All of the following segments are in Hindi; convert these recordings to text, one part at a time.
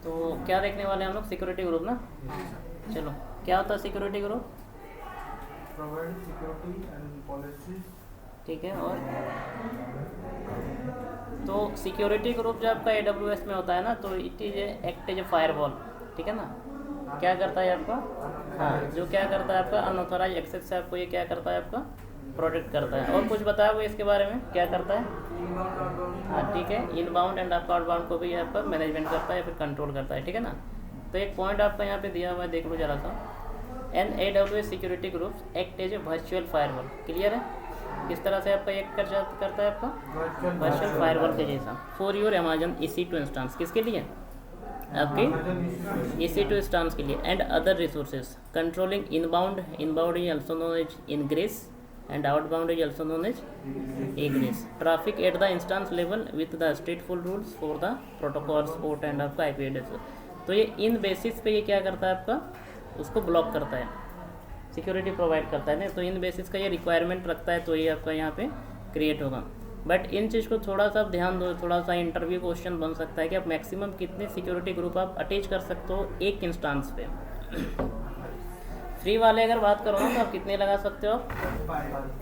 तो क्या देखने वाले हैं हम लोग? सिक्योरिटी ग्रुप ना। चलो, क्या होता है security group? Provide security and policies. ठीक है, और तो सिक्योरिटी ग्रुप जब आपका AWS में होता है ना, तो it is act as a firewall. ठीक है ना, क्या करता है आपका? हाँ, जो क्या करता है आपका अनऑथराइज एक्सेस से आपको ये क्या करता है आपका प्रोटेक्ट करता है। और कुछ बताया वो इसके बारे में क्या करता है? हाँ ठीक है, इनबाउंड एंड आपका आउटबाउंड को भी आपका मैनेजमेंट करता है, फिर कंट्रोल करता है। ठीक है ना, तो एक पॉइंट आपका यहाँ पे दिया हुआ है, देख लो जरा सा। An AWS security groups act as a virtual firewall. Clear है? किस तरह से आपका एक करता है आपका वर्चुअल फायरवॉल के जैसा for your Amazon EC2 instance. किसके लिए? आपके EC2 इंस्टेंस के लिए। And other resources controlling inbound is also known as ingress and outbound is also known as egress traffic at the instance level with the stateful rules for the protocols port and आपका IP address। तो ये इन बेसिस पे ये क्या करता है आपका उसको ब्लॉक करता है, सिक्योरिटी प्रोवाइड करता है ना। तो इन बेसिस का ये रिक्वायरमेंट रखता है, तो ये आपका यहाँ पे क्रिएट होगा। बट इन चीज़ को थोड़ा सा ध्यान दो, थोड़ा सा इंटरव्यू क्वेश्चन बन सकता है कि आप मैक्सिमम कितने सिक्योरिटी ग्रुप आप अटैच कर सकते हो एक इंस्टांस पे। फ्री वाले अगर बात करो ना तो आप कितने लगा सकते हो?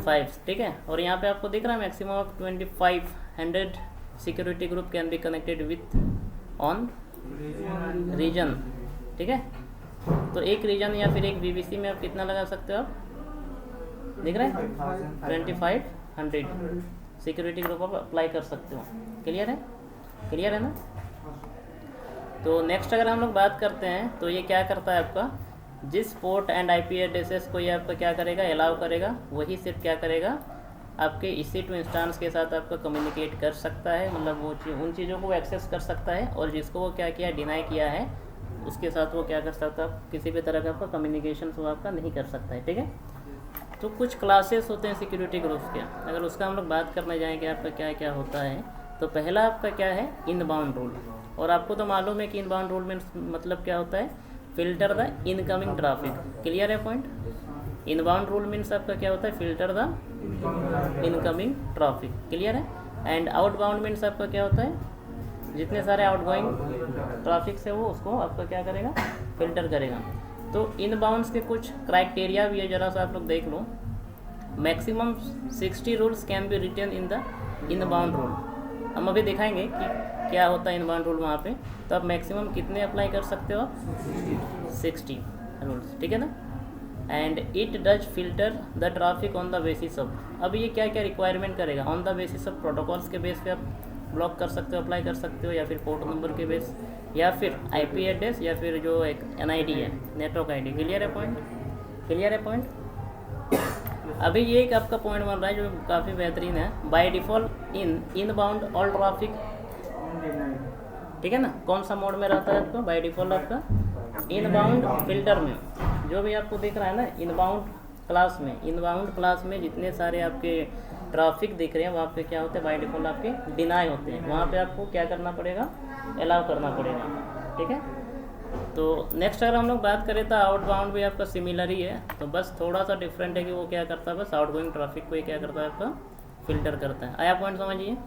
5। ठीक है, और यहाँ पे आपको दिख रहा है maximum of 2500 security group can be connected with on region. ठीक है, तो एक रीजन या फिर एक VPC में आप कितना लगा सकते हो? आप दिख रहा है 2500 सिक्योरिटी ग्रुप आप अप्लाई कर सकते हो। क्लियर है? क्लियर है ना? तो नेक्स्ट अगर हम लोग बात करते हैं तो ये क्या करता है आपका, जिस पोर्ट एंड IP एड्रेसेस को ये आपका क्या करेगा, अलाउ करेगा, वही सिर्फ क्या करेगा आपके EC2 इंस्टांस के साथ आपका कम्युनिकेट कर सकता है। मतलब वो उन चीज़ों को एक्सेस कर सकता है, और जिसको वो क्या किया, डिनाई किया है, उसके साथ वो क्या कर सकता है, किसी भी तरह का आपका कम्युनिकेशन वो आपका नहीं कर सकता है। ठीक है, तो कुछ क्लासेस होते हैं सिक्योरिटी ग्रुप्स के। अगर उसका हम लोग बात करने जाएंगे आपका क्या क्या होता है, तो पहला आपका क्या है, इनबाउंड रूल। और आपको तो मालूम है कि इनबाउंड रूल में मतलब क्या होता है, filter the incoming traffic. Clear है पॉइंट? इनबाउंड रूल मीन्स आपका क्या होता है, filter the incoming traffic. Clear है? एंड आउटबाउंड मीन्स आपका क्या होता है, जितने सारे आउटगोइंग ट्रैफिक से वो उसको आपका क्या करेगा, फिल्टर करेगा। तो इनबाउंड्स के कुछ क्राइटेरिया भी है, जरा सा आप लोग देख लो। Maximum 60 rules can be written in the inbound rule. हम अभी दिखाएंगे कि क्या होता है इनबाउंड रूल वहाँ पे। तो आप मैक्सिमम कितने अप्लाई कर सकते हो? 60 रूल्स। ठीक है ना? And it does filter the traffic on the basis of, अब ये क्या क्या रिक्वायरमेंट करेगा, on the basis of protocols के बेस पे आप ब्लॉक कर सकते हो, अप्लाई कर सकते हो, या फिर पोर्ट नंबर के बेस, या फिर IP एड्रेस, या फिर जो एक NID है, नेटवर्क ID। क्लियर है पॉइंट? क्लियर है पॉइंट? अभी ये एक आपका पॉइंट बन रहा है जो काफ़ी बेहतरीन है। By default inbound all traffic. ठीक है ना, कौन सा मोड में रहता है आपका बाय डिफ़ॉल्ट? आपका इनबाउंड फिल्टर में जो भी आपको दिख रहा है ना, इनबाउंड क्लास में जितने सारे आपके ट्रैफिक दिख रहे हैं वहाँ पे क्या होते हैं, बाय डिफ़ॉल्ट आपके डिनाई होते हैं। वहाँ पे आपको क्या करना पड़ेगा, अलाउ करना पड़ेगा। ठीक है, तो नेक्स्ट अगर हम लोग बात करें तो आउटबाउंड भी आपका सिमिलर ही है, तो बस थोड़ा सा डिफरेंट है कि वो क्या करता है, बस आउटगोइंग ट्रैफिक को ही क्या करता है आपका फिल्टर करता है। आया पॉइंट समझिए?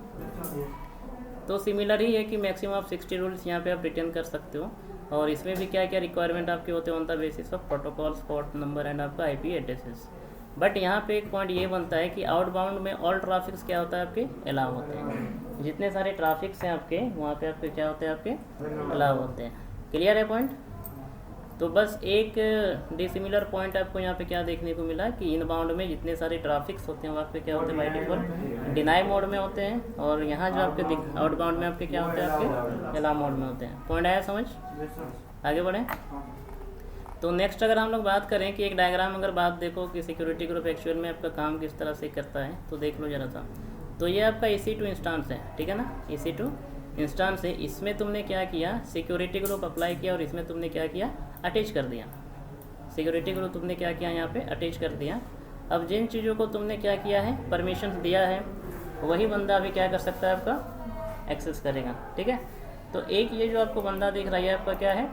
तो सिमिलर ही है कि मैक्सिमम आप 60 रूल्स यहाँ पे आप रिटर्न कर सकते हो। और इसमें भी क्या क्या रिक्वायरमेंट आपके होते हैं, on the basis of protocols, port number and आपका IP एड्रेसेस। बट यहाँ पे एक पॉइंट ये बनता है कि आउटबाउंड में ऑल ट्रैफिक्स क्या होता है, आपके अलाउ होते हैं। जितने सारे ट्रैफिक्स हैं आपके वहाँ पे आपके क्या होते हैं, आपके अलाउ होते हैं। क्लियर है पॉइंट? तो बस एक डिसिमिलर पॉइंट आपको यहाँ पे क्या देखने को मिला कि इनबाउंड में जितने सारे ट्रैफिक्स होते हैं वहाँ पे क्या होते हैं, बाय डिफॉल्ट डिनाई मोड में होते हैं, और यहाँ जो आपके आउटबाउंड में आपके क्या होते हैं, आपके अलाउ मोड में होते हैं। पॉइंट आया समझ? आगे बढ़ें। तो नेक्स्ट अगर हम लोग बात करें कि एक डायग्राम अगर बात देखो कि सिक्योरिटी ग्रुप एक्चुअल में आपका काम किस तरह से करता है, तो देख लो जरा सा। तो ये आपका EC2 इंस्टांस है। ठीक है ना, EC2 इंस्टांस है। इसमें तुमने क्या किया, सिक्योरिटी ग्रुप अप्लाई किया, और इसमें तुमने क्या किया, अटैच कर दिया। सिक्योरिटी ग्रुप तुमने क्या किया, यहाँ पे अटैच कर दिया। अब जिन चीज़ों को तुमने क्या किया है, परमिशन दिया है, वही बंदा अभी क्या कर सकता है, आपका एक्सेस करेगा। ठीक है, तो एक ये जो आपको बंदा दिख रहा है आपका क्या है,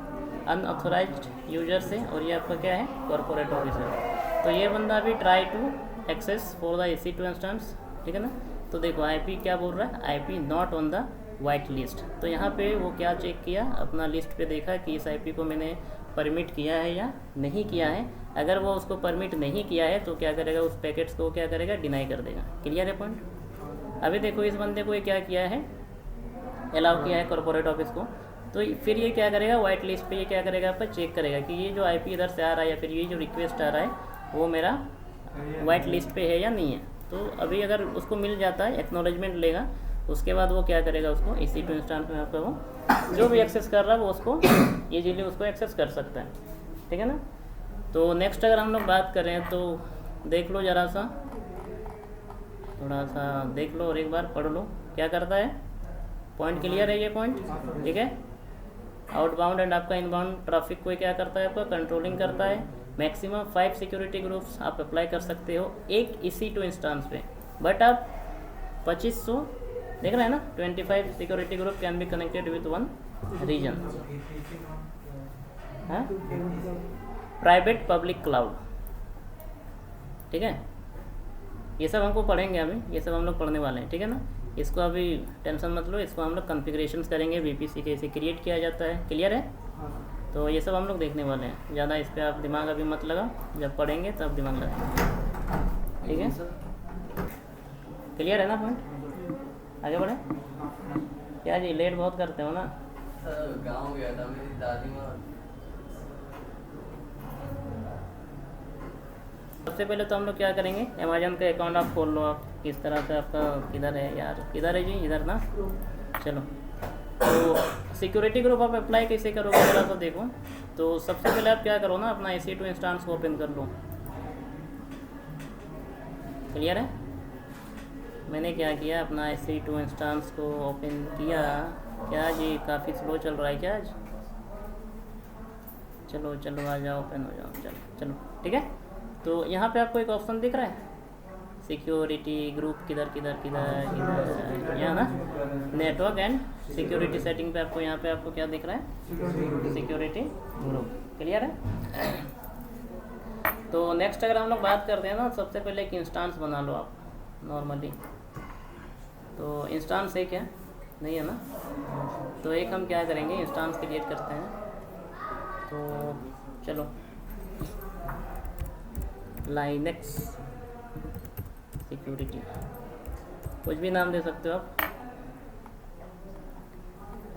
अनऑथोराइज्ड यूजर से, और ये आपका क्या है, कॉर्पोरेट ऑफिसर। तो ये बंदा अभी try to access for the EC2 instance. ठीक है ना, तो देखो IP क्या बोल रहा है, IP not on the white list. तो यहाँ पे वो क्या चेक किया, अपना लिस्ट पे देखा कि इस आईपी को मैंने परमिट किया है या नहीं किया है। अगर वो उसको परमिट नहीं किया है तो क्या करेगा, उस पैकेट्स को क्या करेगा, डिनाई कर देगा। क्लियर है पॉइंट। अभी देखो इस बंदे को ये क्या किया है, अलाउ किया है कॉर्पोरेट ऑफिस को, तो फिर ये क्या करेगा, वाइट लिस्ट पे ये क्या करेगा, आपका चेक करेगा कि ये जो आईपी इधर से आ रहा है या फिर ये जो रिक्वेस्ट आ रहा है वो मेरा वाइट लिस्ट पे है या नहीं है। तो अभी अगर उसको मिल जाता है, एक्नॉलेजमेंट लेगा, उसके बाद वो क्या करेगा, उसको EC2 इंस्टेंस में आपका वो जो भी एक्सेस कर रहा है वो उसको ईजीली उसको एक्सेस कर सकता है। ठीक है ना। तो नेक्स्ट अगर हम लोग बात करें तो देख लो ज़रा सा, थोड़ा सा देख लो और एक बार पढ़ लो क्या करता है। पॉइंट क्लियर है ये पॉइंट, ठीक है। आउटबाउंड एंड आपका इनबाउंड ट्रैफिक को क्या करता है, आपका कंट्रोलिंग करता है। मैक्सिमम 5 सिक्योरिटी ग्रुप्स आप अप्लाई कर सकते हो एक EC2 इंस्टेंस पे, बट आप 2500 देख रहे हैं ना, 25 security group can be connected with one region. Private public cloud, ठीक है। ये सब हमको पढ़ेंगे अभी, ये सब हम लोग पढ़ने वाले हैं, ठीक है ना। इसको अभी टेंशन मत लो, इसको हम लोग कॉन्फ़िगरेशंस करेंगे, VPC कैसे क्रिएट किया जाता है, क्लियर है। तो ये सब हम लोग देखने वाले हैं, ज़्यादा इस पर आप दिमाग अभी मत लगा, जब पढ़ेंगे तब दिमाग लगाएंगे, ठीक है। क्लियर है ना पॉइंट, आगे बढ़े। क्या जी लेट बहुत करते हो ना। गाँव गया था मेरी दादी माँ। सबसे पहले तो हम लोग क्या करेंगे, अमेजन का अकाउंट आप खोल लो। आप किस तरह से, आपका किधर है यार, किधर है जी, इधर ना। चलो तो सिक्योरिटी ग्रुप आप अप्लाई कैसे करोगे जरा तो देखो। तो सबसे पहले आप क्या करो ना, अपना EC2 इंस्टेंस को ओपन कर लो। क्लियर है। मैंने क्या किया, अपना EC2 इंस्टेंस को ओपन किया। क्या जी काफ़ी स्लो चल रहा है क्या आज। चलो चलो आ जाओ, ओपन हो जाओ, चलो चलो ठीक है। तो यहाँ पे आपको एक ऑप्शन दिख रहा है, सिक्योरिटी ग्रुप, किधर किधर किधर किधर, यहाँ ना नेटवर्क एंड सिक्योरिटी सेटिंग पे आपको यहाँ पे आपको क्या दिख रहा है, सिक्योरिटी ग्रुप। क्लियर है। तो नेक्स्ट अगर हम लोग बात करते हैं ना, सबसे पहले एक इंस्टेंस बना लो आप नॉर्मली। तो इंस्टेंस है क्या, नहीं है ना। तो एक हम क्या करेंगे, इंस्टेंस क्रिएट करते हैं। तो चलो लाइनेक्स सिक्योरिटी, कुछ भी नाम दे सकते हो आप।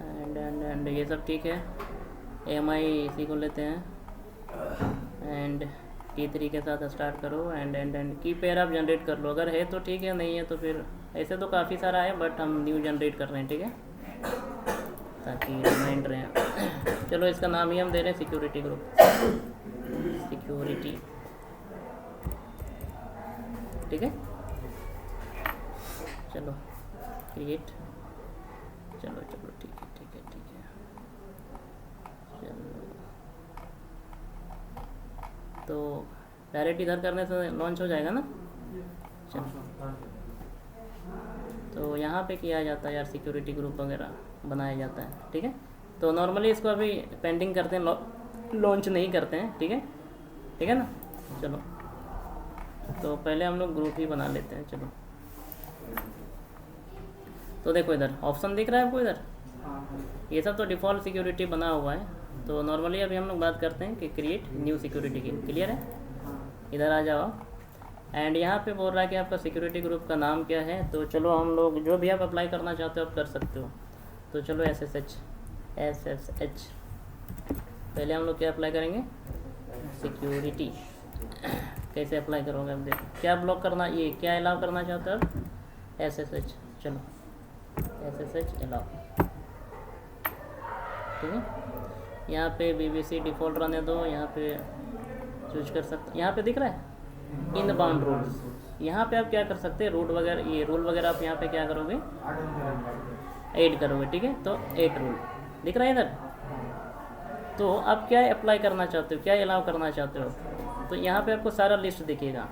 एंड ये सब ठीक है। AMI इसी को लेते हैं एंड T3 के साथ स्टार्ट करो। एंड की पेयर आप जनरेट कर लो, अगर है तो ठीक है, नहीं है तो फिर ऐसे तो काफ़ी सारा है, बट हम न्यू जनरेट कर रहे हैं, ठीक है, ताकि रिमाइंड रहे। चलो इसका नाम ही हम दे रहे हैं सिक्योरिटी ग्रुप, सिक्योरिटी, ठीक है। चलो क्रिएट, चलो चलो ठीक है ठीक है ठीक है। चलो तो डायरेक्ट इधर करने से लॉन्च हो जाएगा ना। चलो तो यहाँ पे किया जाता है यार, सिक्योरिटी ग्रुप वगैरह बनाया जाता है, ठीक है। तो नॉर्मली इसको अभी पेंडिंग करते हैं, लॉन्च नहीं करते हैं, ठीक है, ठीक है ना। चलो तो पहले हम लोग ग्रुप ही बना लेते हैं। चलो तो देखो इधर ऑप्शन दिख रहा है आपको, इधर ये सब तो डिफ़ॉल्ट सिक्योरिटी बना हुआ है। तो नॉर्मली अभी हम लोग बात करते हैं कि क्रिएट न्यू सिक्योरिटी की। क्लियर है। इधर आ जाओ एंड यहाँ पे बोल रहा है कि आपका सिक्योरिटी ग्रुप का नाम क्या है। तो चलो हम लोग जो भी आप अप्लाई करना चाहते हो आप कर सकते हो। तो चलो SSH पहले हम लोग क्या अप्लाई करेंगे, सिक्योरिटी। कैसे अप्लाई करोगे आप देखो, क्या ब्लॉक करना, ये क्या अलाउ करना चाहते हो आप, SSH। चलो SSH अलाउ, ठीक है। यहाँ पे BBC डिफ़ॉल्ट रहने दो, यहाँ पे चूज कर सकते, यहाँ पे दिख रहा है इन बाउंड रूल्स। यहाँ पे आप क्या कर सकते हैं, रूट वगैरह, ये रूल वगैरह आप यहाँ पे क्या करोगे, ऐड करोगे, ठीक है। तो 8 रूल दिख रहा है इधर। तो आप क्या अप्लाई करना चाहते हो, क्या अलाउ करना चाहते हो। तो यहाँ पे आपको सारा लिस्ट दिखेगा,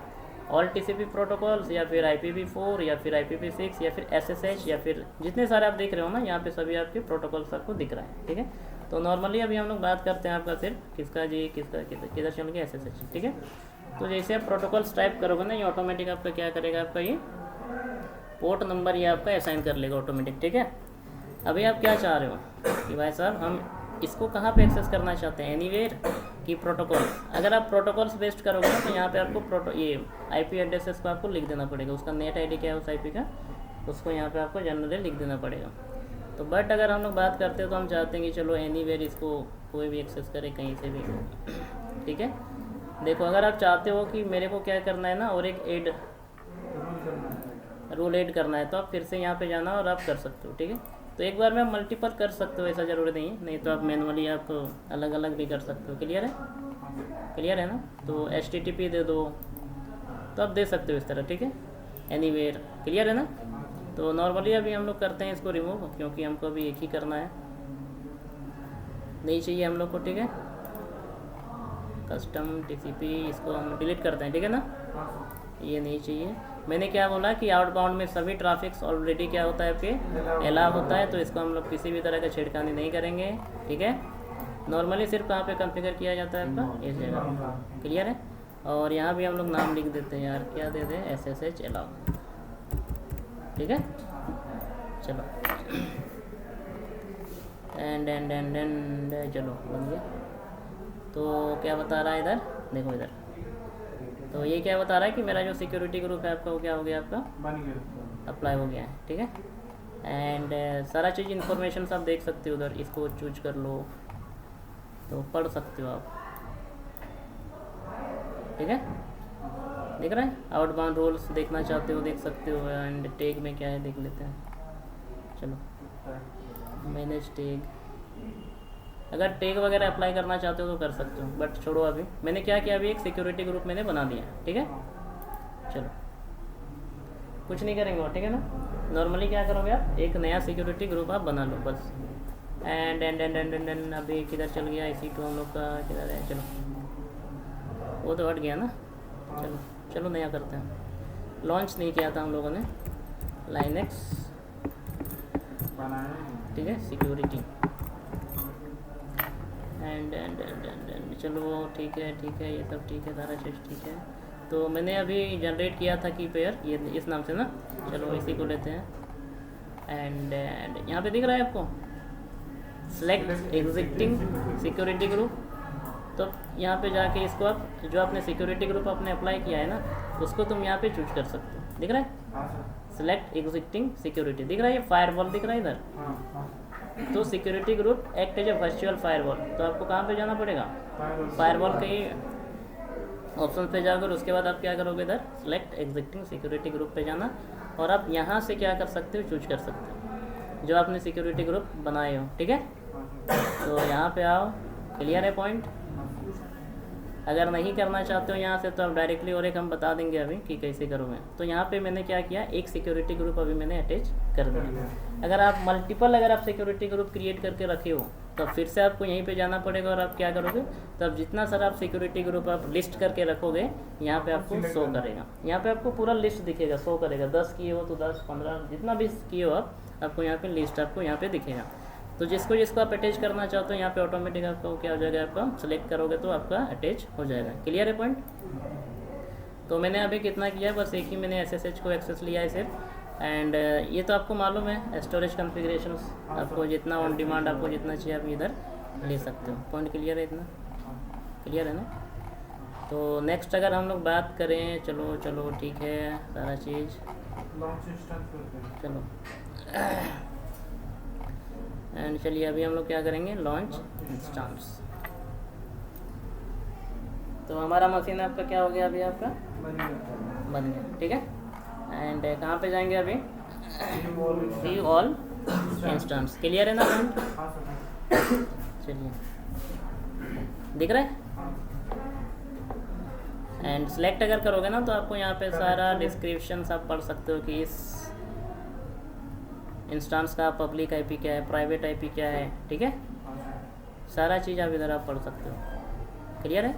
ऑल TCP प्रोटोकॉल्स या फिर IPv4 या फिर IPv6 या फिर SSH या फिर जितने सारे आप देख रहे हो ना, यहाँ पे सभी आपके प्रोटोकॉल्स आपको दिख रहा है, ठीक है। तो नॉर्मली अभी हम लोग बात करते हैं आपका सिर्फ किसका जी, किसका किधर चल गया, SSH, ठीक है। तो जैसे आप प्रोटोकॉल्स टाइप करोगे ना, ये ऑटोमेटिक आपका क्या करेगा, आपका ये पोर्ट नंबर ये आपका असाइन कर लेगा ऑटोमेटिक, ठीक है। अभी आप क्या चाह रहे हो कि भाई साहब हम इसको कहाँ पे एक्सेस करना चाहते हैं, एनीवेयर की प्रोटोकॉल्स। अगर आप प्रोटोकॉल्स बेस्ड करोगे ना तो यहाँ पे आपको ये आईपी एड्रेसेस को आपको लिख देना पड़ेगा, उसका नेट आईडी क्या है उस आईपी का, उसको यहाँ पे आपको जनरली लिख देना पड़ेगा। तो बट अगर हम लोग बात करते हैं तो हम चाहते हैं कि चलो एनीवेयर इसको कोई भी एक्सेस करे कहीं से भी, ठीक है। देखो अगर आप चाहते हो कि मेरे को क्या करना है ना, और एक रूल ऐड करना है, तो आप फिर से यहाँ पे जाना और आप कर सकते हो, ठीक है। तो एक बार में आप मल्टीपल कर सकते हो, ऐसा ज़रूरी नहीं तो आप मैनुअली आप अलग अलग भी कर सकते हो। क्लियर है, क्लियर है ना। तो HTTP दे दो तो आप दे सकते हो इस तरह, ठीक है, एनीवेयर। क्लियर है ना। तो नॉर्मली अभी हम लोग करते हैं इसको रिमूव, क्योंकि हमको अभी एक ही करना है, नहीं चाहिए हम लोग को, ठीक है। कस्टम TCP इसको हम डिलीट करते हैं, ठीक है ना, ये नहीं चाहिए। मैंने क्या बोला कि आउटबाउंड में सभी ट्रैफिक्स ऑलरेडी क्या होता है आपके अलाउ होता है, तो इसको हम लोग किसी भी तरह का छेड़खानी नहीं करेंगे, ठीक है। नॉर्मली सिर्फ कहाँ पे कॉन्फ़िगर किया जाता है आपका, इस जगह। क्लियर है। और यहाँ भी हम लोग नाम लिख देते हैं यार, क्या दे दें, SSH अलाउ, ठीक है। चलो एंड चलो बन गया। तो क्या बता रहा है इधर, देखो इधर, तो ये क्या बता रहा है कि मेरा जो सिक्योरिटी ग्रुप है आपका वो क्या हो गया, आपका बन गया, अप्लाई हो गया है, ठीक है। एंड सारा चीज़ इन्फॉर्मेशन आप देख सकते हो उधर, इसको चूज कर लो तो पढ़ सकते हो आप, ठीक है। देख रहे हैं, आउटबाउंड रूल्स देखना चाहते हो देख सकते हो, एंड टैग में क्या है देख लेते हैं। चलो मैनेज टैग, अगर टैग वगैरह अप्लाई करना चाहते हो तो कर सकते हो, बट छोड़ो अभी। मैंने क्या किया, अभी एक सिक्योरिटी ग्रुप मैंने बना दिया, ठीक है। चलो कुछ नहीं करेंगे और, ठीक है ना। नॉर्मली क्या करोगे आप, एक नया सिक्योरिटी ग्रुप आप बना लो बस। एंड अभी किधर चल गया, EC2 हम लोग का किधर है, चलो वो तो हट गया ना। चलो चलो नया करते हैं, लॉन्च नहीं किया था हम लोगों ने, लाइनेक्स, ठीक है, सिक्योरिटी एंड चलो ठीक है, ये सब ठीक है, सारा चीज़ ठीक है। तो मैंने अभी जनरेट किया था की पेयर, ये इस नाम से ना, चलो इसी को लेते हैं। एंड यहाँ पे दिख रहा है आपको सेलेक्ट एग्जिस्टिंग सिक्योरिटी ग्रुप, तो यहाँ पे जाके इसको आप जो आपने सिक्योरिटी ग्रुप आपने अप्लाई किया है ना, उसको तुम यहाँ पे चूज कर सकते हो। दिख रहा है सेलेक्ट एग्जिस्टिंग सिक्योरिटी, दिख रहा है, ये फायरवॉल दिख रहा है इधर। तो security group act as a virtual firewall, तो आपको कहाँ पे जाना पड़ेगा, फायरवॉल के ऑप्शन पे जाकर उसके बाद आप क्या करोगे, इधर सेलेक्ट एग्जिस्टिंग सिक्योरिटी ग्रुप पे जाना, और आप यहाँ से क्या कर सकते हो, चूज कर सकते हो जो आपने सिक्योरिटी ग्रुप बनाए हो, ठीक है। तो यहाँ पे आओ, क्लियर है पॉइंट। अगर नहीं करना चाहते हो यहाँ से तो आप डायरेक्टली, और एक हम बता देंगे अभी कि कैसे करोगे। तो यहाँ पे मैंने क्या किया, एक सिक्योरिटी ग्रुप अभी मैंने अटैच कर दिया। अगर आप मल्टीपल अगर आप सिक्योरिटी ग्रुप क्रिएट करके रखे हो तो फिर से आपको यहीं पे जाना पड़ेगा, और आप क्या करोगे, तो अब जितना सारा आप सिक्योरिटी ग्रुप आप लिस्ट करके रखोगे यहाँ पे आपको शो करेगा, यहाँ पे आपको पूरा लिस्ट दिखेगा, शो करेगा। 10 किए हो तो 10, 15 जितना भी किए हो आपको यहाँ पे लिस्ट आपको यहाँ पे दिखेगा। तो जिसको जिसको आप अटैच करना चाहते हो यहाँ पे ऑटोमेटिक आपको क्या हो जाएगा, आपका सेलेक्ट करोगे तो आपका अटैच हो जाएगा। क्लियर है पॉइंट। तो मैंने अभी कितना किया है, बस एक ही मैंने SSH को एक्सेस लिया है सिर्फ। एंड ये तो आपको मालूम है, स्टोरेज कॉन्फ़िगरेशंस आपको जितना ऑन डिमांड आपको जितना चाहिए आप इधर ले सकते हो। पॉइंट क्लियर है, इतना क्लियर है ना। तो नेक्स्ट अगर हम लोग बात करें, चलो ठीक है सारा चीज़, चलो एंड चलिए अभी हम लोग क्या करेंगे, लॉन्च इंस्टेंस। तो हमारा मशीन आपका क्या हो गया, अभी आपका बन गया, ठीक है। एंड कहाँ पे जाएंगे अभी, सी ऑल इंस्टेंस। क्लियर है ना पॉइंट। चलिए दिख रहा है। एंड सेलेक्ट अगर करोगे ना तो आपको यहाँ पे सारा डिस्क्रिप्शन आप पढ़ सकते हो कि इस इंस्टेंस का पब्लिक आईपी क्या है, प्राइवेट आईपी क्या है, ठीक है। सारा चीज़ आप इधर आप पढ़ सकते हो। क्लियर है।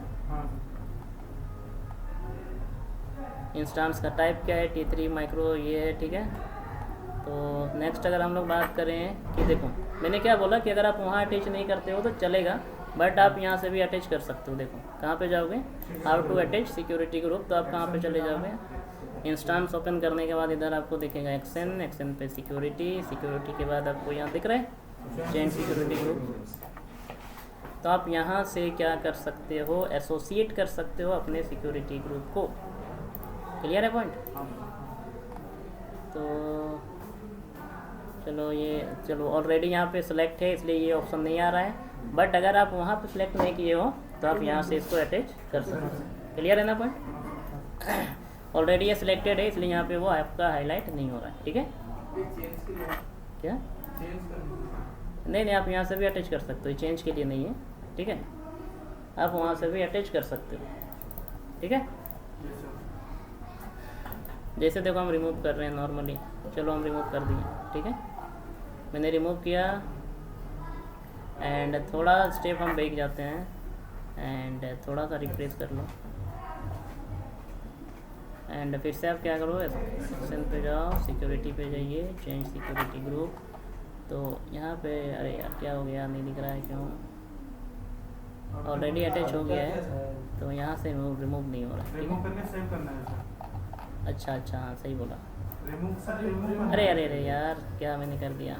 इंस्टेंस का टाइप क्या है, T3 माइक्रो ये है, ठीक है। तो नेक्स्ट अगर हम लोग बात करें कि देखो मैंने क्या बोला कि अगर आप वहाँ अटैच नहीं करते हो तो चलेगा, बट आप यहाँ से भी अटैच कर सकते हो। देखो कहाँ पे जाओगे, how to attach security group, तो आप कहाँ पे चले जाओगे, इंस्टेंस ओपन करने के बाद इधर आपको दिखेगा एक्शन, एक्शन पे सिक्योरिटी, सिक्योरिटी के बाद आपको यहाँ दिख रहा है चेंज सिक्योरिटी ग्रुप। तो आप यहाँ से क्या कर सकते हो, एसोसिएट कर सकते हो अपने सिक्योरिटी ग्रुप को। क्लियर है पॉइंट? तो चलो ऑलरेडी यहाँ पे सिलेक्ट है इसलिए ये ऑप्शन नहीं आ रहा है, बट अगर आप वहाँ पे सिलेक्ट नहीं किए हो तो आप यहाँ से इसको अटैच कर सकते हो। क्लियर है ना पॉइंट? ऑलरेडी ये सिलेक्टेड है इसलिए यहाँ पे वो आपका हाईलाइट नहीं हो रहा है। ठीक है, क्या नहीं आप यहाँ से भी अटैच कर सकते हो, चेंज के लिए नहीं है। ठीक है, आप वहाँ से भी अटैच कर सकते हो। ठीक है, जैसे देखो हम रिमूव कर रहे हैं नॉर्मली, चलो हम रिमूव कर दिए। ठीक है, मैंने रिमूव किया एंड थोड़ा स्टेप हम बैक जाते हैं एंड थोड़ा सा रिफ्रेश कर लो एंड फिर से आप क्या करो, सेक्शन पे जाओ, सिक्योरिटी पे जाइए, चेंज सिक्योरिटी ग्रुप। तो यहाँ पे अरे यार क्या हो गया, नहीं दिख रहा है क्यों? ऑलरेडी अटैच हो गया है तो यहाँ से रिमूव नहीं हो रहा है। रिमूव करके सेव करना है सर। अच्छा हाँ सही बोला। रिमूव अरे यार क्या मैंने कर दिया,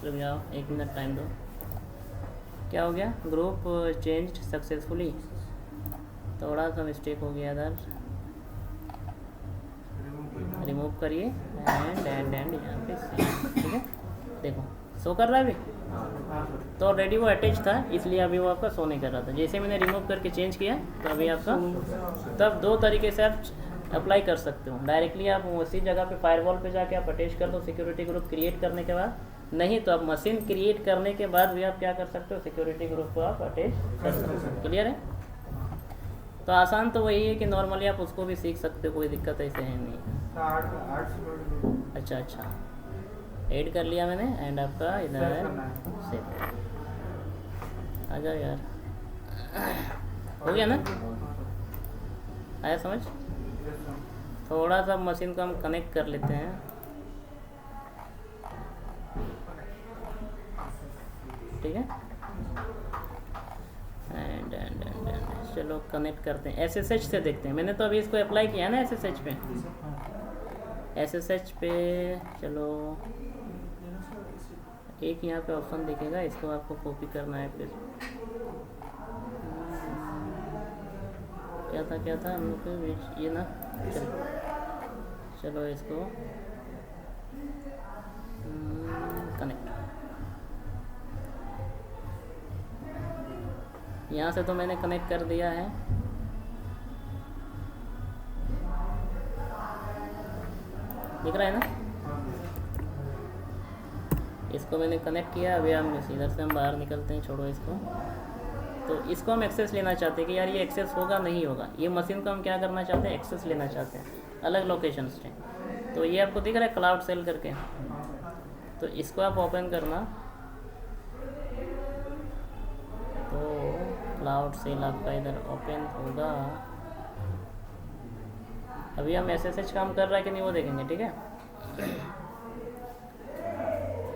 रुक जाओ 1 मिनट टाइम दो। क्या हो गया, ग्रुप चेंज सक्सेसफुली, थोड़ा सा मिस्टेक हो गया इधर, रिमूव करिए एंड यहाँ पे ठीक है, देखो शो कर रहा है अभी। तो ऑलरेडी वो अटैच था इसलिए अभी वो आपका शो नहीं कर रहा था। जैसे मैंने रिमूव करके चेंज किया तो अभी आपका, तब 2 तरीके से आप अप्लाई कर सकते हो। डायरेक्टली आप उसी जगह पे फायरवॉल पे जाके आप अटैच कर दो सिक्योरिटी ग्रुप क्रिएट करने के बाद, नहीं तो आप मशीन क्रिएट करने के बाद भी आप क्या कर सकते हो, सिक्योरिटी ग्रुप को आप अटैच कर सकते हो। क्लियर है? तो आसान तो वही है कि नॉर्मली आप उसको भी सीख सकते हो, कोई दिक्कत ऐसे है नहीं। अच्छा ऐड कर लिया मैंने एंड आपका इधर है सेव। आ जाओ यार, हो गया ना, आया समझ? थोड़ा सा मशीन को हम कनेक्ट कर लेते हैं। ठीक है, एंड चलो कनेक्ट करते हैं। SSH से देखते हैं, मैंने तो अभी इसको अप्लाई किया है ना SSH पे। SSH पे चलो एक यहाँ पे ऑप्शन दिखेगा, इसको आपको कॉपी करना है। फिर क्या था हम लोग के बीच ये ना, चलो इसको कनेक्ट। यहाँ से तो मैंने कनेक्ट कर दिया है, दिख रहा है ना, इसको मैंने कनेक्ट किया। अभी हम इधर से हम बाहर निकलते हैं, छोड़ो इसको। तो इसको हम एक्सेस लेना चाहते हैं कि यार ये एक्सेस होगा नहीं होगा, ये मशीन को हम क्या करना चाहते हैं, एक्सेस लेना चाहते हैं अलग लोकेशन से। तो ये आपको दिख रहा है क्लाउड सेल करके, तो इसको आप ओपन करना। तो क्लाउड सेल आपका इधर ओपन होगा। अभी हम SSH काम कर रहा है कि नहीं वो देखेंगे। ठीक है,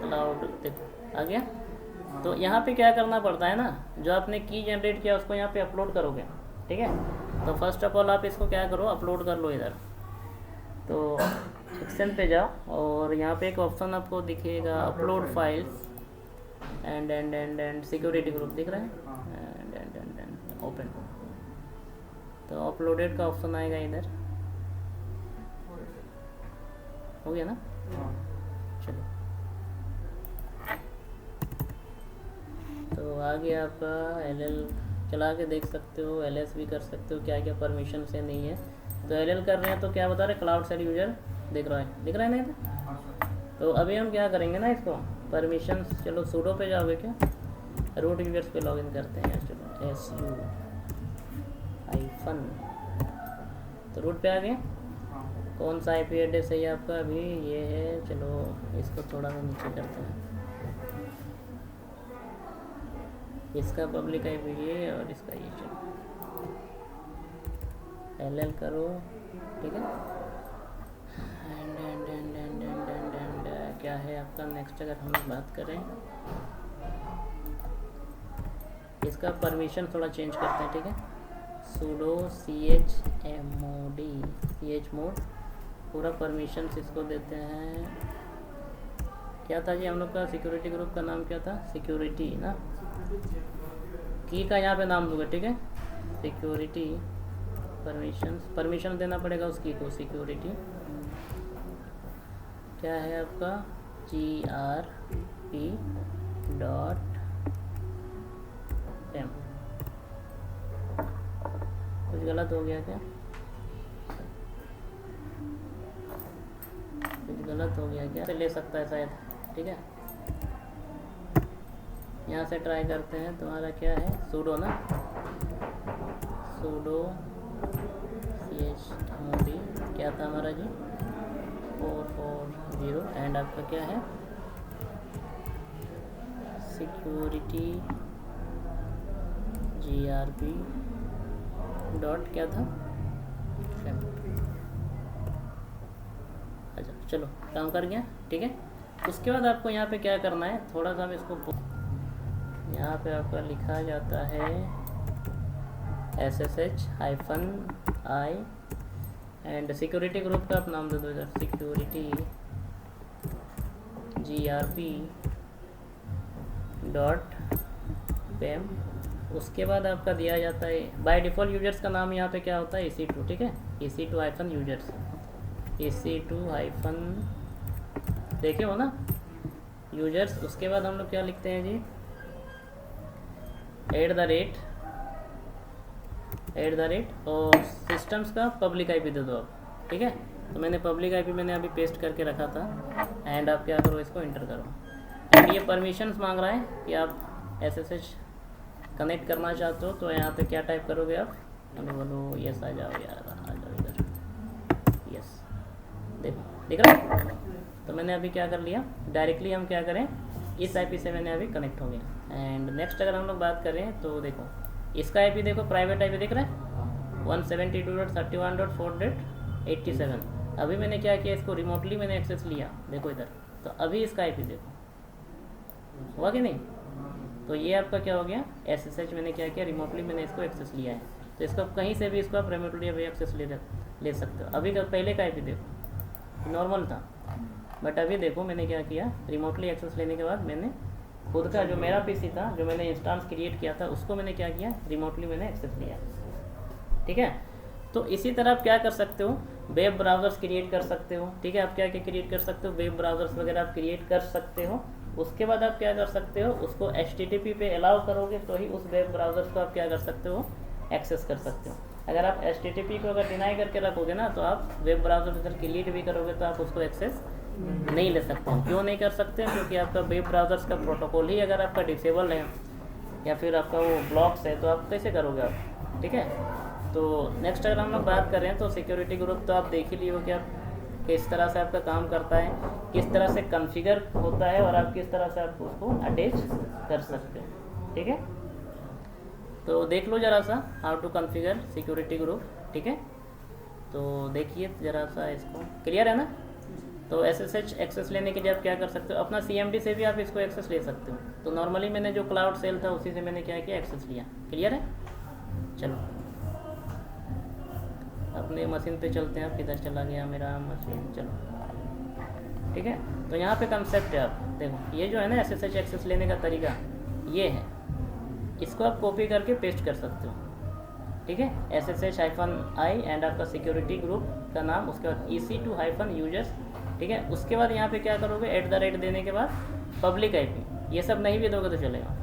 क्लाउड देखो आ गया। तो यहाँ पे क्या करना पड़ता है ना, जो आपने की जनरेट किया उसको यहाँ पे अपलोड करोगे। ठीक है, तो फर्स्ट ऑफ ऑल आप इसको क्या करो, अपलोड कर लो इधर। तो सेक्शन पे जाओ और यहाँ पे एक ऑप्शन आपको दिखेगा upload files and security group दिख रहा है, एंड ओपन। तो अपलोडेड का ऑप्शन आएगा इधर, हो गया ना। चलो तो आगे आपका LL चला के देख सकते हो, LS भी कर सकते हो, क्या क्या परमिशन से नहीं है। तो LL कर रहे हैं तो क्या बता रहे, क्लाउड सेल यूजर दिख रहा है ना इधर। तो अभी हम क्या करेंगे ना, इसको परमिशन, चलो सूडो पे जाओगे क्या, रूट यूजर्स पे लॉगिन करते हैं यार। चलो SU हाइफन, तो रूट पे आ गए। कौन सा IP एड्रेस है ये आपका, अभी ये है। चलो इसको थोड़ा सा नीचे करते हैं, इसका पब्लिक IP ये और इसका ये। चलो LL करो, ठीक है। एंड क्या है आपका नेक्स्ट, अगर हम बात करें इसका परमिशन थोड़ा चेंज करते हैं। ठीक है, sudo chmod chmod पूरा परमिशंस इसको देते हैं। क्या था जी हम लोग का सिक्योरिटी ग्रुप का नाम क्या था? सिक्योरिटी ना, की का यहाँ पे नाम दूंगा, ठीक है। सिक्योरिटी परमिशन देना पड़ेगा उस की को। सिक्योरिटी क्या है आपका? GRP dot M. कुछ गलत हो गया क्या? कुछ गलत हो गया क्या? से ले सकता है शायद, ठीक है। यहाँ से ट्राई करते हैं। तुम्हारा क्या है? सूडो ना, सूडो chmod क्या था हमारा जी? 440 एंड आपका क्या है? सिक्योरिटी GRP डॉट क्या था? अच्छा चलो काम कर गया, ठीक है। उसके बाद आपको यहाँ पे क्या करना है, थोड़ा सा हम इसको, यहाँ पे आपका लिखा जाता है SSH-I एंड सिक्योरिटी ग्रुप का आप नाम दे दो इधर, सिक्योरिटी GRP डॉट पेम। उसके बाद आपका दिया जाता है बाय डिफ़ॉल्ट यूजर्स का नाम यहाँ पे क्या होता है? EC2, ठीक है। EC2-यूजर्स, EC2- देखे हो ना यूजर्स। उसके बाद हम लोग क्या लिखते हैं जी? @ और सिस्टम्स का पब्लिक IP दे दो आप, ठीक है। तो मैंने पब्लिक IP मैंने अभी पेस्ट करके रखा था एंड आप क्या करो, इसको इंटर करो। एंड ये परमिशंस मांग रहा है कि आप SSH कनेक्ट करना चाहते हो, तो यहाँ पे क्या टाइप करोगे आप? बोलो यस, आ जाओ यार, आ जाओ इधर, यस। देखो दिख रहा है? तो मैंने अभी क्या कर लिया, डायरेक्टली हम क्या करें, इस IP से मैंने अभी कनेक्ट हो गया। एंड नेक्स्ट अगर हम लोग बात करें तो देखो इसका IP देखो, प्राइवेट IP दिख रहा है 172.31.4.87। अभी मैंने क्या किया, इसको रिमोटली मैंने एक्सेस लिया, देखो इधर। तो अभी इसका IP देखो, हुआ कि नहीं? तो ये आपका क्या हो गया? SSH मैंने क्या किया, रिमोटली मैंने इसको एक्सेस लिया है। तो इसको कहीं से भी इसको आप रिमोटली अभी एक्सेस ले सकते हो। अभी का पहले का IP देखो नॉर्मल था, बट अभी देखो मैंने क्या किया, रिमोटली एक्सेस लेने के बाद मैंने खुद का जो मेरा PC था, जो मैंने इंस्टांस क्रिएट किया था, उसको मैंने क्या किया, रिमोटली मैंने एक्सेस लिया, ठीक है। तो इसी तरह आप क्या कर सकते हो, वेब ब्राउज़र्स क्रिएट कर सकते हो, ठीक है। आप क्या क्या क्रिएट कर सकते हो, वेब ब्राउज़र्स वगैरह आप क्रिएट कर सकते हो। उसके बाद आप क्या कर सकते हो, उसको HTTP पे अलाउ करोगे तो ही उस वेब ब्राउज़र्स को आप क्या कर सकते हो, एक्सेस कर सकते हो। अगर आप HTTP को अगर डिनाई करके रखोगे ना, तो आप वेब ब्राउज़र इधर क्रिएट भी करोगे तो आप उसको एक्सेस नहीं ले सकते हो। क्यों नहीं कर सकते हैं? क्योंकि आपका वेब ब्राउज़र्स का प्रोटोकॉल ही अगर आपका डिसेबल है या फिर आपका वो ब्लॉक्स है, तो आप कैसे करोगे आप, ठीक है। तो नेक्स्ट अगर हम लोग बात करें तो सिक्योरिटी ग्रुप तो आप देख ही लिए हो क्या किस तरह से आपका काम करता है, किस तरह से कॉन्फ़िगर होता है और आप किस तरह से आप उसको अटैच कर सकते हो, ठीक है। तो देख लो ज़रा सा how to configure security group, ठीक है। तो देखिए ज़रा सा इसको, क्लियर है ना। तो SSH एक्सेस लेने के लिए आप क्या कर सकते हो, अपना CMD से भी आप इसको एक्सेस ले सकते हो। तो नॉर्मली मैंने जो क्लाउड सेल था उसी से मैंने क्या किया, एक्सेस लिया, क्लियर है। चलो अपने मशीन पे चलते हैं। आप किधर चला गया मेरा मशीन, चलो ठीक है। तो यहाँ पे कंसेप्ट है, आप देखो ये जो है ना SSH एक्सेस लेने का तरीका ये है, इसको आप कॉपी करके पेस्ट कर सकते हो, ठीक है। SSH-I एंड आपका सिक्योरिटी ग्रुप का नाम, उसके बाद EC2-users, ठीक है। उसके बाद यहाँ पे क्या करोगे, @ देने के बाद पब्लिक IP, ये सब नहीं भी दोगे तो चलेगा,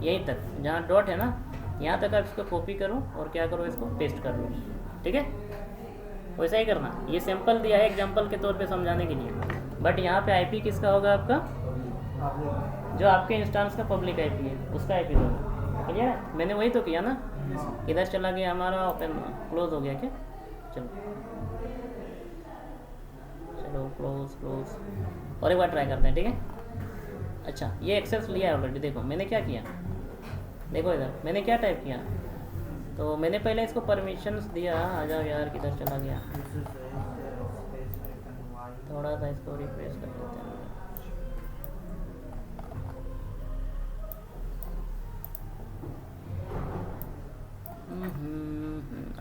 यहीं तक जहाँ डॉट है ना, यहाँ तक आप इसको कॉपी करो और क्या करो, इसको पेस्ट कर लो, ठीक है। वैसा ही करना, ये सैंपल दिया है एग्जांपल के तौर पे समझाने के लिए, बट यहाँ पे IP किसका होगा, आपका जो आपके इंस्टांस का पब्लिक IP है उसका IP होगा, क्लियर है। मैंने वही तो किया ना, इधर चला गया हमारा, ओपन क्लोज हो गया क्या, चलो क्लोज और एक बार ट्राई करते हैं, ठीक है। अच्छा ये एक्सेस लिया है ऑलरेडी, देखो मैंने क्या किया, देखो इधर मैंने क्या टाइप किया, तो मैंने पहले इसको परमिशंस दिया, आ जाओ यार किधर चला गया, थोड़ा सा इसको रिफ्रेश कर लेते हैं।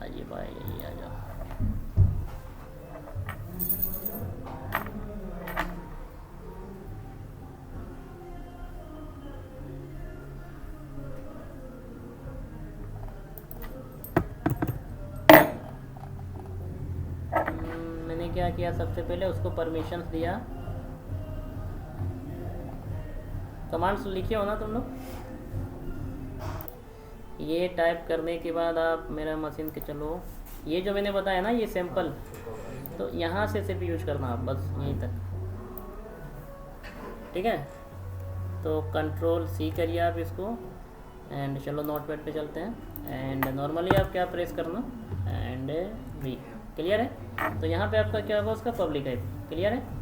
आइए भाई आ जाओ, क्या किया, सबसे पहले उसको परमिशंस दिया। कमांड्स लिखे हो ना तुम लोग? ये टाइप करने के बाद आप मेरा मशीन के चलो, ये जो मैंने बताया ना ये सैंपल, तो यहाँ से सिर्फ यूज करना आप, बस यहीं तक, ठीक है। तो कंट्रोल सी करिए आप इसको, एंड चलो नोटपैड पे चलते हैं, एंड नॉर्मली आप क्या प्रेस करना, एंड वी, क्लियर है। तो यहाँ पे आपका क्या होगा, उसका पब्लिक है, क्लियर है।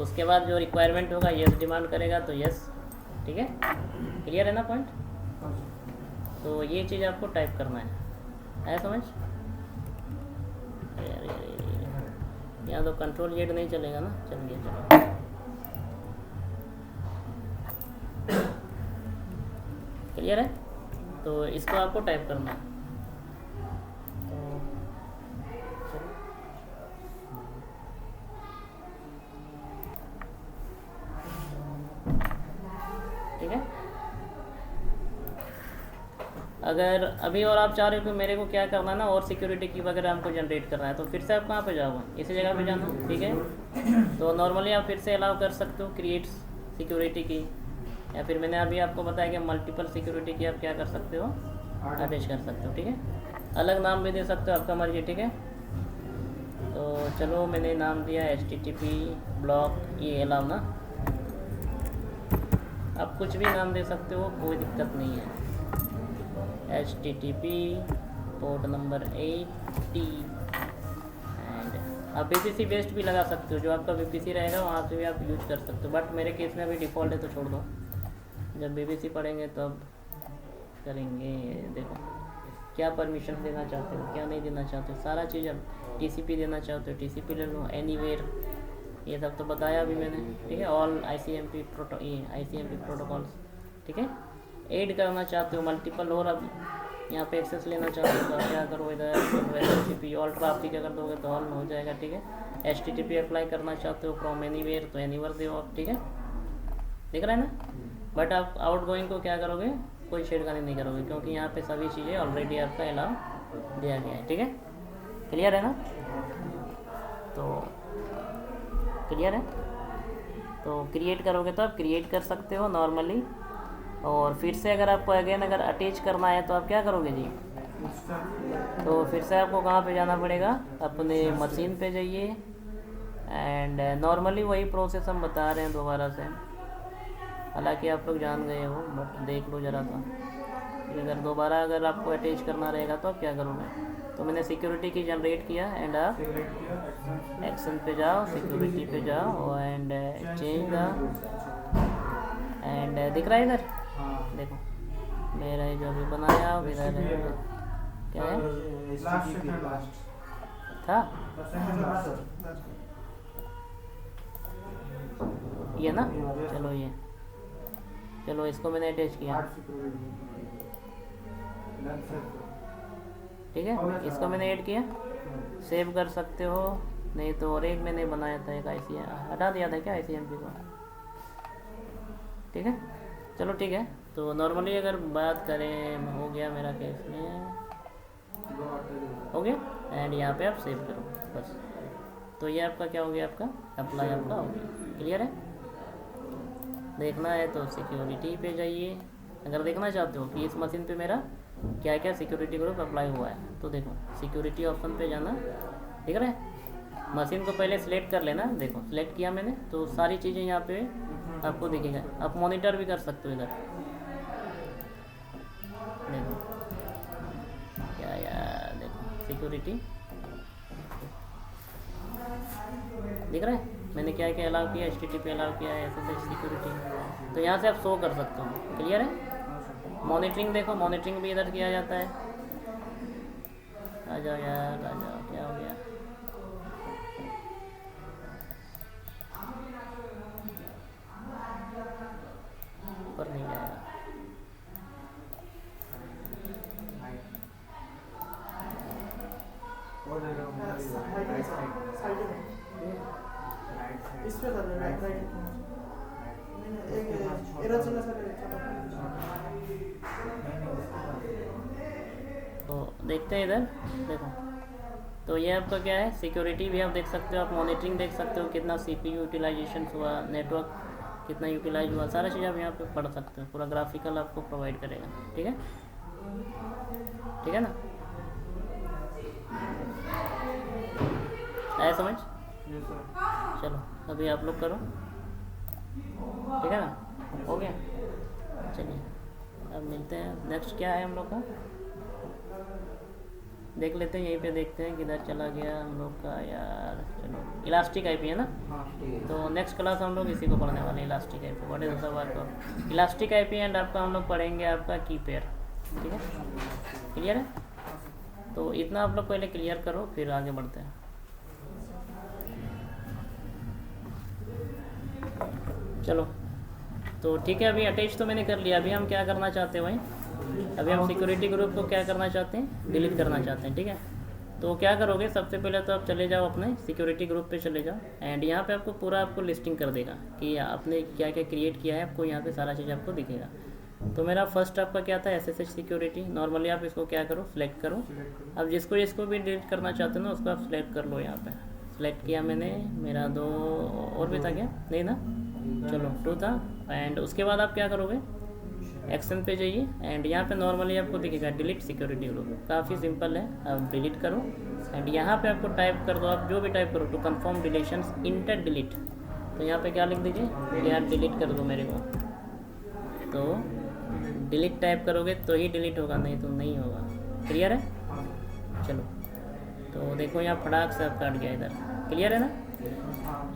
उसके बाद जो रिक्वायरमेंट होगा यस डिमांड करेगा तो यस, ठीक है, क्लियर है ना पॉइंट। तो ये चीज़ आपको टाइप करना है समझ। यहाँ तो कंट्रोल जेड नहीं चलेगा ना, चलिए चलो, क्लियर है। तो इसको आपको टाइप करना है, तो चलो ठीक है। अगर अभी और आप चाह रहे हो कि मेरे को क्या करना है ना, और सिक्योरिटी की वगैरह हमको जनरेट करना है, तो फिर से आप कहाँ पे जाओगे, इसी जगह पे जाना, ठीक है। तो नॉर्मली आप फिर से अलाउ कर सकते हो क्रिएट सिक्योरिटी की, या फिर मैंने अभी आपको बताया कि मल्टीपल सिक्योरिटी की आप क्या कर सकते हो, अटैच कर सकते हो, ठीक है। अलग नाम भी दे सकते हो, आपका मर्जी, ठीक है। तो चलो मैंने नाम दिया HTTP ब्लॉक, ये अलाउ ना, आप कुछ भी नाम दे सकते हो, कोई दिक्कत नहीं है। HTTP पोर्ट नंबर 80, एंड आप VPC बेस्ड भी लगा सकते हो, जो आपका VPC रहेगा वहाँ से भी आप यूज कर सकते हो, बट मेरे केस में अभी डिफ़ॉल्ट है तो छोड़ दो, जब VPC पढ़ेंगे तब करेंगे। देखो क्या परमिशन देना चाहते हो, क्या नहीं देना चाहते हो, सारा चीज़। अब TCP देना चाहते हो TCP ले लो, एनीवेयर, ये सब तो बताया अभी मैंने, ठीक है। ऑल ICMP प्रोटोकॉल्स, ठीक है। ऐड करना चाहते हो मल्टीपल, और अब यहाँ पे एक्सेस लेना चाहते हो तो क्या करो, इधर HTTP ऑल ट्रैफिक अगर दोगे तो ऑल हो जाएगा, ठीक है। HTTP अप्लाई करना चाहते हो फ्रॉम एनीवेयर तो एनीवेयर दो आप, ठीक है, दिख रहा है ना। बट आप आउट गोइंग को क्या करोगे, कोई छेड़खानी नहीं करोगे, क्योंकि यहाँ पे सभी चीज़ें ऑलरेडी आपका अलाउ दिया गया है, ठीक है, क्लियर है ना। तो क्लियर है। तो क्रिएट करोगे तो आप क्रिएट कर सकते हो नॉर्मली, और फिर से अगर आपको अगेन अगर अटैच करना है तो आप क्या करोगे जी, तो फिर से आपको कहाँ पे जाना पड़ेगा, अपने मशीन पे जाइए, एंड नॉर्मली वही प्रोसेस हम बता रहे हैं दोबारा से, हालांकि आप लोग जान गए हो, बट देख लो ज़रा सा। अगर दोबारा अगर आपको अटैच करना रहेगा तो आप क्या करोगे, तो मैंने सिक्योरिटी की जनरेट किया, एंड आप एक्शन पे जाओ, सिक्योरिटी पे जाओ, एंड चेंज द, एंड दिख रहा है इधर, देखो मेरा जो अभी बनाया इधर क्या है था, ये ना, चलो ये, चलो इसको मैंने अटैच किया, ठीक है, इसको मैंने ऐड किया, सेव कर सकते हो, नहीं तो और एक मैंने बनाया था एक हटा दिया था क्या ICMP को, ठीक है। चलो ठीक है। तो नॉर्मली अगर बात करें, हो गया मेरा केस में, हो गया, एंड यहाँ पे आप सेव करो बस। तो ये आपका क्या हो गया, आपका अप्लाई आपका हो गया, क्लियर है। देखना है तो सिक्योरिटी पे जाइए, अगर देखना चाहते हो कि इस मशीन पे मेरा क्या क्या सिक्योरिटी ग्रुप अप्लाई हुआ है, तो देखो सिक्योरिटी ऑप्शन पे जाना, ठीक है। मशीन को पहले सिलेक्ट कर लेना, देखो सिलेक्ट किया मैंने, तो सारी चीज़ें यहाँ पे आपको दिखेगा। आप मॉनिटर भी कर सकते हो इधर, देखो क्या यार, देखो सिक्योरिटी दिख रहा है, मैंने क्या क्या अलाउ किया, HTTP अलाउ किया है, SSH सिक्योरिटी, तो यहाँ से आप शो कर सकते हो, क्लियर है। मॉनिटरिंग देखो, मॉनिटरिंग भी इधर किया जाता है, आ जाओ यार, आ जाओ, क्या हो गया, ऊपर नहीं जाएगा, इस पे कर लेना, राइट एक एरर चला सर, तो देखते हैं इधर, देखो तो ये आपका क्या है, सिक्योरिटी भी आप देख सकते हो, आप मॉनिटरिंग देख सकते हो, कितना CPU यूटिलाइजेशन हुआ, नेटवर्क कितना यूटिलाइज हुआ, सारा चीज़ आप यहाँ पे पढ़ सकते हो, पूरा ग्राफिकल आपको प्रोवाइड करेगा। ठीक है, ठीक है ना, आया समझ? Yes, sir. चलो अभी आप लोग करो, ठीक है ना, हो गया। चलिए अब मिलते हैं, नेक्स्ट क्या है हम लोग का, देख लेते हैं, यहीं पे देखते हैं किधर चला गया हम लोग का यार। चलो इलास्टिक आईपी है ना, हाँ, तो नेक्स्ट क्लास हम लोग इसी को पढ़ने वाले हैं, elastic IP. What is the work of elastic IP and आपका हम लोग पढ़ेंगे आपका की पेयर। ठीक है, क्लियर है? तो इतना आप लोग पहले क्लियर करो, फिर आगे बढ़ते हैं। चलो तो ठीक है, अभी अटैच तो मैंने कर लिया, अभी हम क्या करना चाहते हैं भाई, अभी हम सिक्योरिटी ग्रुप को क्या करना चाहते हैं, डिलीट करना चाहते हैं। ठीक है, तो क्या करोगे, सबसे पहले तो आप चले जाओ अपने सिक्योरिटी ग्रुप पे चले जाओ, एंड यहाँ पे आपको पूरा आपको लिस्टिंग कर देगा कि आपने क्या क्या क्रिएट किया है, आपको यहाँ पे सारा चीज़ आपको दिखेगा। तो मेरा फर्स्ट आपका क्या था, SSH सिक्योरिटी। नॉर्मली आप इसको क्या करो, सिलेक्ट करो। अब जिसको भी डिलीट करना चाहते हो ना, उसको आप सिलेक्ट कर लो। यहाँ पे सिलेक्ट किया मैंने, मेरा 2 और भी था क्या, नहीं ना, चलो 2 था। एंड उसके बाद आप क्या करोगे, एक्शन पे जाइए, एंड यहाँ पे नॉर्मली आपको दिखेगा डिलीट सिक्योरिटी ग्रुप। काफ़ी सिंपल है, आप डिलीट करो, एंड यहाँ पे आपको टाइप कर दो, आप जो भी टाइप करो, to confirm deletions enter delete. तो यहाँ पे क्या लिख दीजिए कि यार डिलीट कर दो मेरे को, तो डिलीट टाइप करोगे तो ही डिलीट होगा, नहीं तो नहीं होगा। क्लियर है? चलो तो देखो यहाँ फटाक से आप काट गया इधर, क्लियर है ना?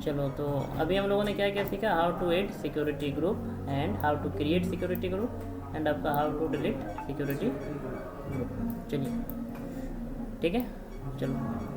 चलो तो अभी हम लोगों ने क्या क्या सीखा, how to add security group and how to create security group and आपका how to delete security group. चलिए ठीक है, चलो।